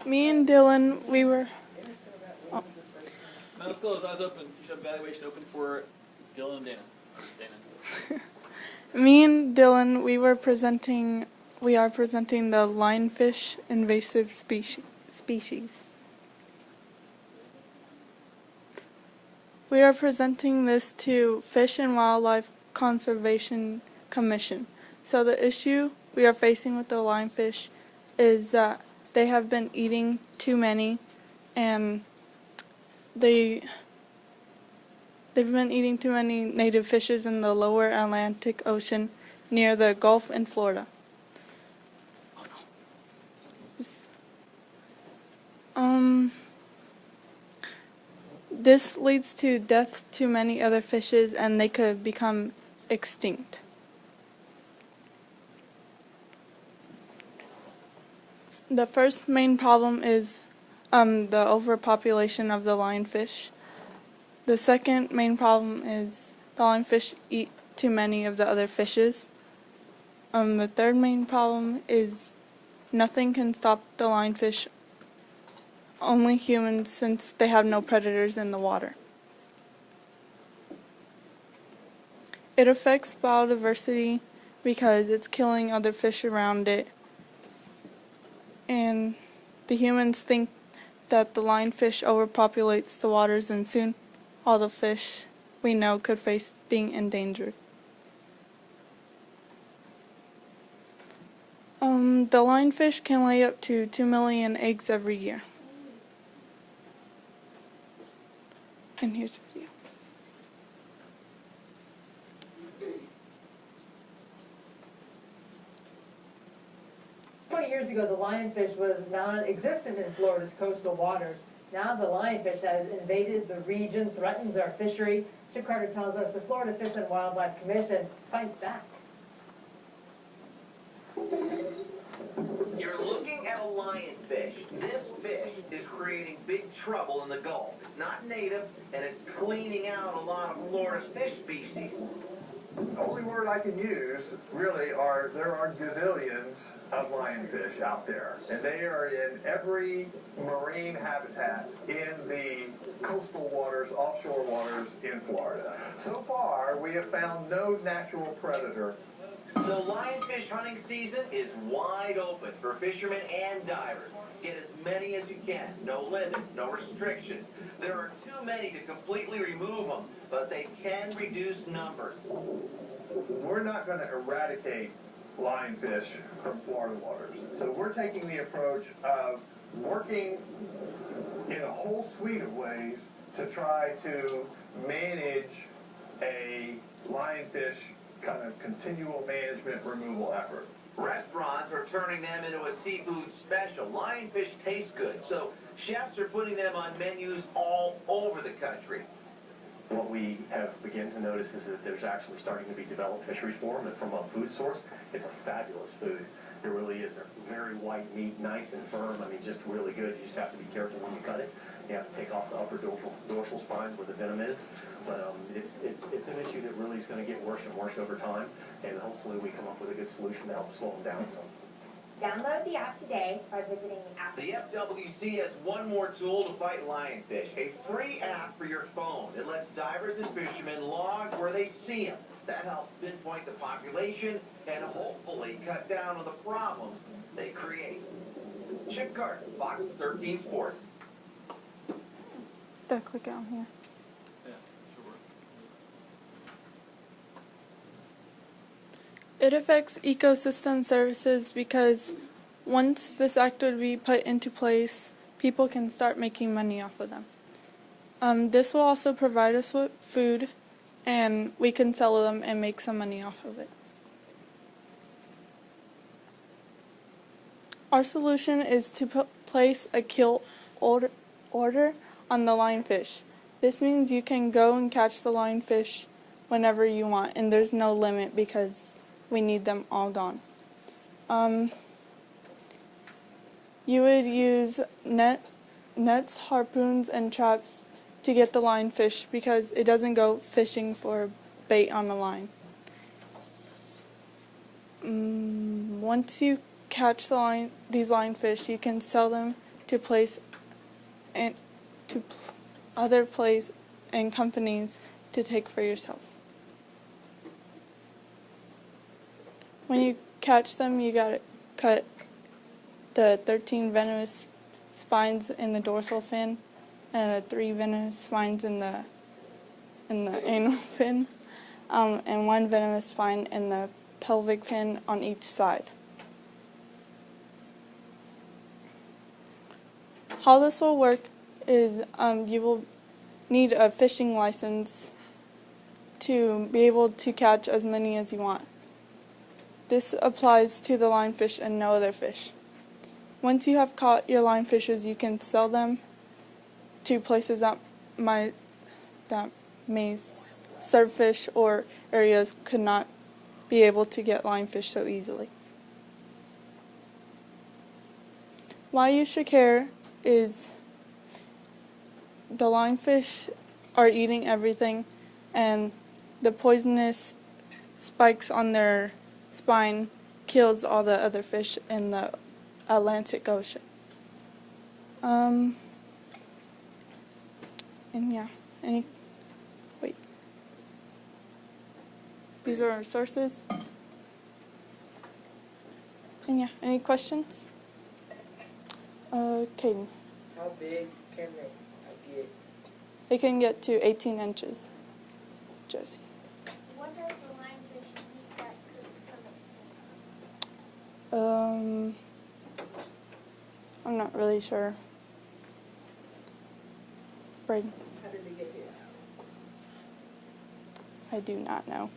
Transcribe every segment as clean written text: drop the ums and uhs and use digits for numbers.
Me and Dylan, we were. Oh. Mouth's closed, eyes open. You should have evaluation open for Dylan and Dana. Me and Dylan, we are presenting the lionfish invasive species. We are presenting this to Fish and Wildlife Conservation Commission. So the issue we are facing with the lionfish is that they have been eating too many, and they've been eating too many native fishes in the lower Atlantic Ocean near the Gulf in Florida. This leads to death to many other fishes, and they could become extinct. The first main problem is the overpopulation of the lionfish. The second main problem is the lionfish eat too many of the other fishes. The third main problem is nothing can stop the lionfish, only humans, since they have no predators in the water. It affects biodiversity because it's killing other fish around it, and the humans think that the lionfish overpopulates the waters, and soon all the fish we know could face being endangered. The lionfish can lay up to 2 million eggs every year. And here's a video. Years ago, the lionfish was non-existent in Florida's coastal waters. Now the lionfish has invaded the region, threatens our fishery. Chip Carter tells us the Florida Fish and Wildlife Commission fights back. You're looking at a lionfish. This fish is creating big trouble in the Gulf. It's not native, and it's cleaning out a lot of Florida's fish species. The only word I can use, really, there are gazillions of lionfish out there. And they are in every marine habitat in the coastal waters, offshore waters in Florida. So far, we have found no natural predator. So lionfish hunting season is wide open for fishermen and divers. Get as many as you can. No limits, no restrictions. There are too many to completely remove them, but they can reduce numbers. We're not going to eradicate lionfish from Florida waters. So we're taking the approach of working in a whole suite of ways to try to manage a lionfish kind of continual management removal effort. Restaurants are turning them into a seafood special. Lionfish taste good, so chefs are putting them on menus all over the country. What we have begun to notice is that there's actually starting to be developed fisheries for them, and from a food source, it's a fabulous food. It really is. They're very white meat, nice and firm. I mean, just really good. You just have to be careful when you cut it. You have to take off the upper dorsal spines where the venom is. But it's an issue that really is going to get worse and worse over time, and hopefully we come up with a good solution to help slow them down some. Download the app today by visiting the app. The FWC has one more tool to fight lionfish, a free app for your phone. It lets divers and fishermen log where they see them. That helps pinpoint the population and hopefully cut down on the problems they create. Chip Carter, Fox 13 Sports. Click on here. Yeah, sure. It affects ecosystem services because once this act would be put into place, people can start making money off of them. This will also provide us with food, and we can sell them and make some money off of it. Our solution is to place a kill order on the lionfish. This means you can go and catch the lionfish whenever you want, and there's no limit because we need them all gone. You would use nets, harpoons, and traps to get the lionfish because it doesn't go fishing for bait on the line. Once you catch these lionfish, you can sell them to to place and other place and companies to take for yourself. When you catch them, you gotta cut the 13 venomous spines in the dorsal fin and the 3 venomous spines in the anal fin, and 1 venomous spine in the pelvic fin on each side. How this will work is you will need a fishing license to be able to catch as many as you want. This applies to the lionfish and no other fish. Once you have caught your lionfishes, you can sell them to places that may serve fish or areas could not be able to get lionfish so easily. Why you should care is the lionfish are eating everything, and the poisonous spikes on their spine kills all the other fish in the Atlantic Ocean. And yeah, wait. These are our sources. And yeah, any questions? Caden. How big can they get? They can get to 18 inches. Josie. What does the lionfish eat that could become extinct? I'm not really sure. Braden. How did they get here? I do not know.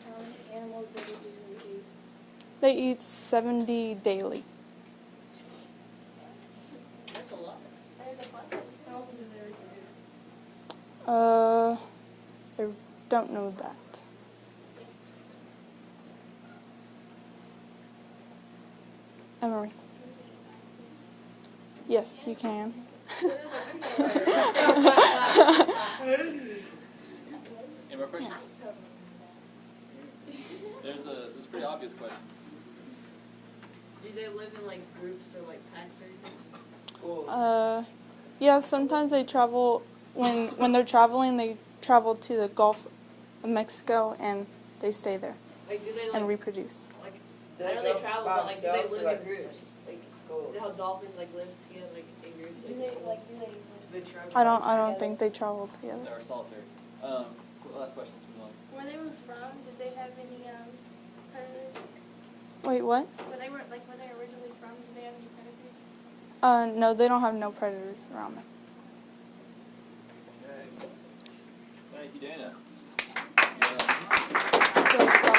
How many animals do they usually eat? They eat 70 daily. That's a lot. There's a question. How often do they reproduce? I don't know that. Emery. Yes, you can. Any more questions? There's a pretty obvious question. Do they live in like groups or like packs or anything? Schools. Yeah, sometimes they travel, when they're traveling, they travel to the Gulf of Mexico and they stay there Like do they and like reproduce. I know they travel, but like do they live in groups? Like schools. You know how dolphins like live together like in groups? Do they travel? I don't think they travel together. Or solitary. Last question, Swivl. Where they were from, did they have any predators? Wait, what? Where they originally from, did they have any predators? No, they don't have no predators around them. Okay. Thank you, Dana. So,